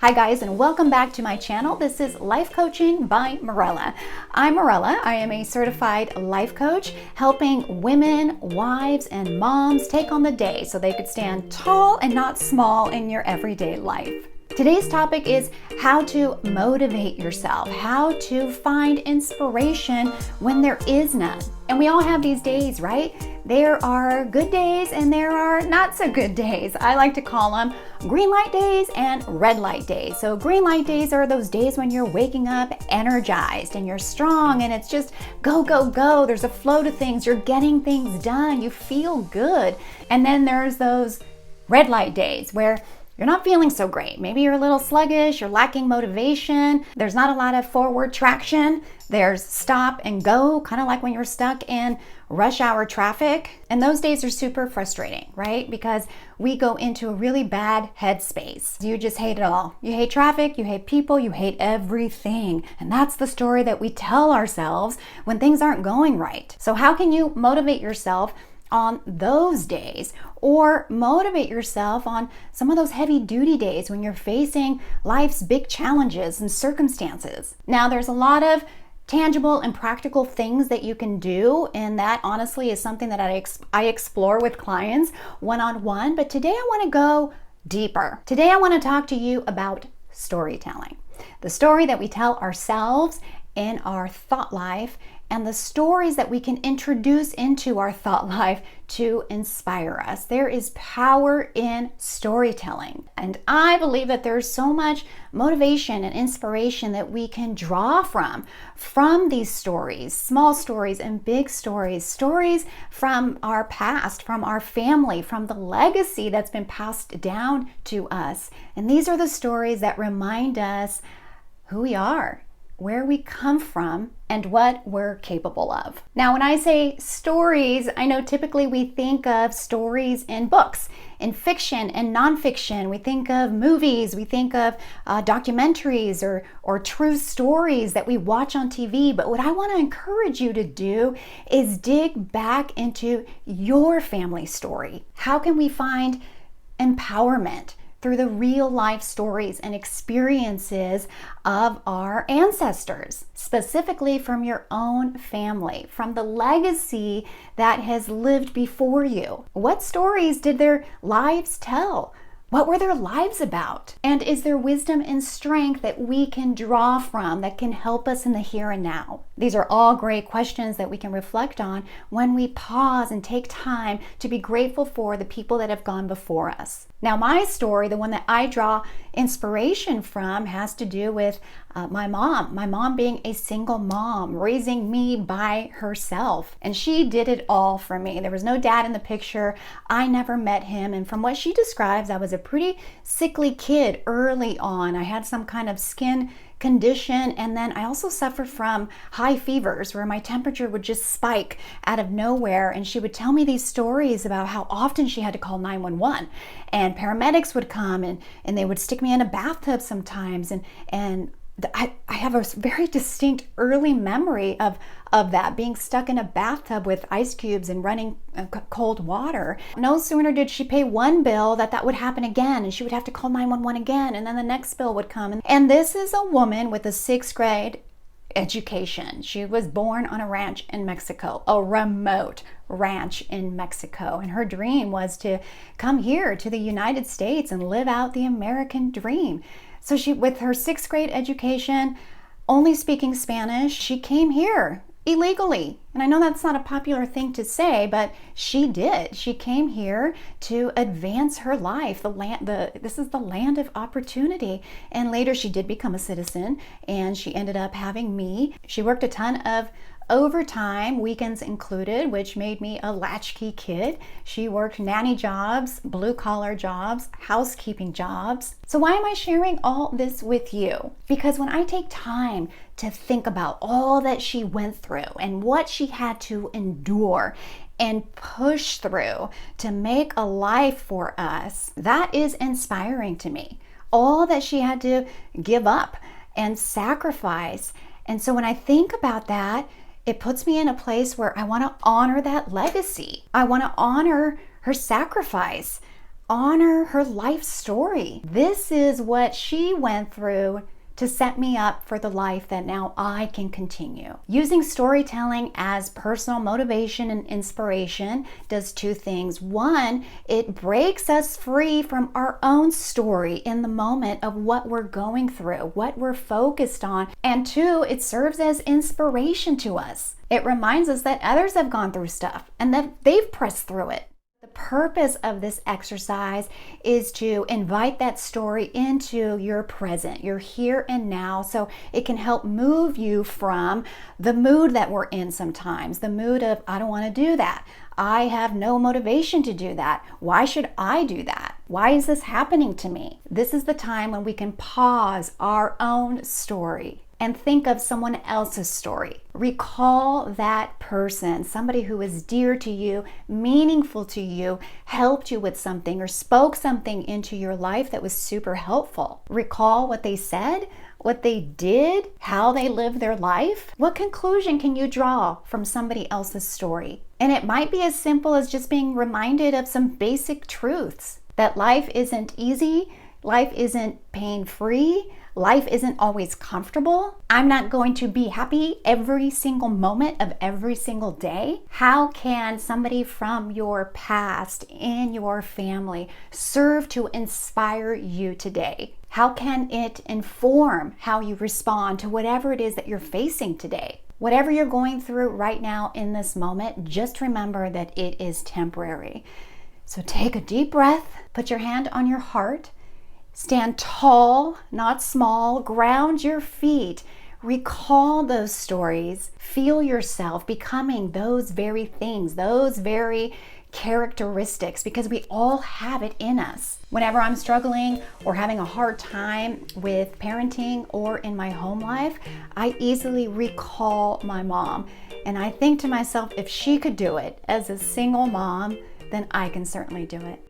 Hi guys, and welcome back to my channel. This is Life Coaching by Morella. I'm Morella. I am a certified life coach helping women, wives, and moms take on the day so they could stand tall and not small in your everyday life. Today's topic is how to motivate yourself, how to find inspiration when there is none. And we all have these days, right? There are good days and there are not so good days. I like to call them green light days and red light days. So green light days are those days when you're waking up energized and you're strong and it's just go, go, go. There's a flow to things. You're getting things done. You feel good. And then there's those red light days where you're not feeling so great. Maybe you're a little sluggish, you're lacking motivation, there's not a lot of forward traction, there's stop and go, kind of like when you're stuck in rush hour traffic. And those days are super frustrating, right? Because we go into a really bad headspace. You just hate it all. You hate traffic, you hate people, you hate everything. And that's the story that we tell ourselves when things aren't going right. So how can you motivate yourself on those days, or motivate yourself on some of those heavy duty days when you're facing life's big challenges and circumstances? Now, there's a lot of tangible and practical things that you can do, and that honestly is something that I explore with clients one-on-one. But today I want to go deeper. Today I want to talk to you about storytelling, the story that we tell ourselves in our thought life, and the stories that we can introduce into our thought life to inspire us. There is power in storytelling. And I believe that there's so much motivation and inspiration that we can draw from these stories, small stories and big stories, stories from our past, from our family, from the legacy that's been passed down to us. And these are the stories that remind us who we are, where we come from, and what we're capable of. Now, when I say stories, I know typically we think of stories in books, in fiction and nonfiction. We think of movies, we think of documentaries or true stories that we watch on TV. But what I want to encourage you to do is dig back into your family story. How can we find empowerment through the real life stories and experiences of our ancestors, specifically from your own family, from the legacy that has lived before you? What stories did their lives tell? What were their lives about? And is there wisdom and strength that we can draw from that can help us in the here and now? These are all great questions that we can reflect on when we pause and take time to be grateful for the people that have gone before us. Now, my story, the one that I draw inspiration from, has to do with my mom being a single mom, raising me by herself. And she did it all for me. There was no dad in the picture. I never met him. And from what she describes, I was a pretty sickly kid early on. I had some kind of skin condition, and then I also suffered from high fevers where my temperature would just spike out of nowhere. And she would tell me these stories about how often she had to call 911, and paramedics would come and they would stick me in a bathtub sometimes, and I have a very distinct early memory of that, being stuck in a bathtub with ice cubes and running cold water. No sooner did she pay one bill that would happen again, and she would have to call 911 again, and then the next bill would come. And this is a woman with a 6th grade education. She was born on a ranch in Mexico, a remote ranch in Mexico. And her dream was to come here to the United States and live out the American dream. So she, with her 6th grade education, only speaking Spanish, she came here illegally. And I know that's not a popular thing to say, but she did. She came here to advance her life. This is the land of opportunity. And later she did become a citizen, and she ended up having me. She worked a ton of overtime, weekends included, which made me a latchkey kid. She worked nanny jobs, blue-collar jobs, housekeeping jobs. So why am I sharing all this with you? Because when I take time to think about all that she went through and what she had to endure and push through to make a life for us, that is inspiring to me. All that she had to give up and sacrifice. And so when I think about that, it puts me in a place where I want to honor that legacy. I want to honor her sacrifice. honor her life story. This is what she went through to set me up for the life that now I can continue. Using storytelling as personal motivation and inspiration does two things. One, it breaks us free from our own story in the moment of what we're going through, what we're focused on. And two, it serves as inspiration to us. It reminds us that others have gone through stuff and that they've pressed through it. The purpose of this exercise is to invite that story into your present, your here and now, so it can help move you from the mood that we're in sometimes, the mood of, I don't want to do that. I have no motivation to do that. Why should I do that? Why is this happening to me? This is the time when we can pause our own story and think of someone else's story. Recall that person, somebody who is dear to you, meaningful to you, helped you with something or spoke something into your life that was super helpful. Recall what they said, what they did, how they lived their life. What conclusion can you draw from somebody else's story? And it might be as simple as just being reminded of some basic truths, that life isn't easy, life isn't pain-free, life isn't always comfortable. I'm not going to be happy every single moment of every single day. How can somebody from your past in your family serve to inspire you today? How can it inform how you respond to whatever it is that you're facing today? Whatever you're going through right now in this moment, just remember that it is temporary. So take a deep breath, put your hand on your heart, stand tall, not small, ground your feet, recall those stories, feel yourself becoming those very things, those very characteristics, because we all have it in us. Whenever I'm struggling or having a hard time with parenting or in my home life, I easily recall my mom. And I think to myself, if she could do it as a single mom, then I can certainly do it.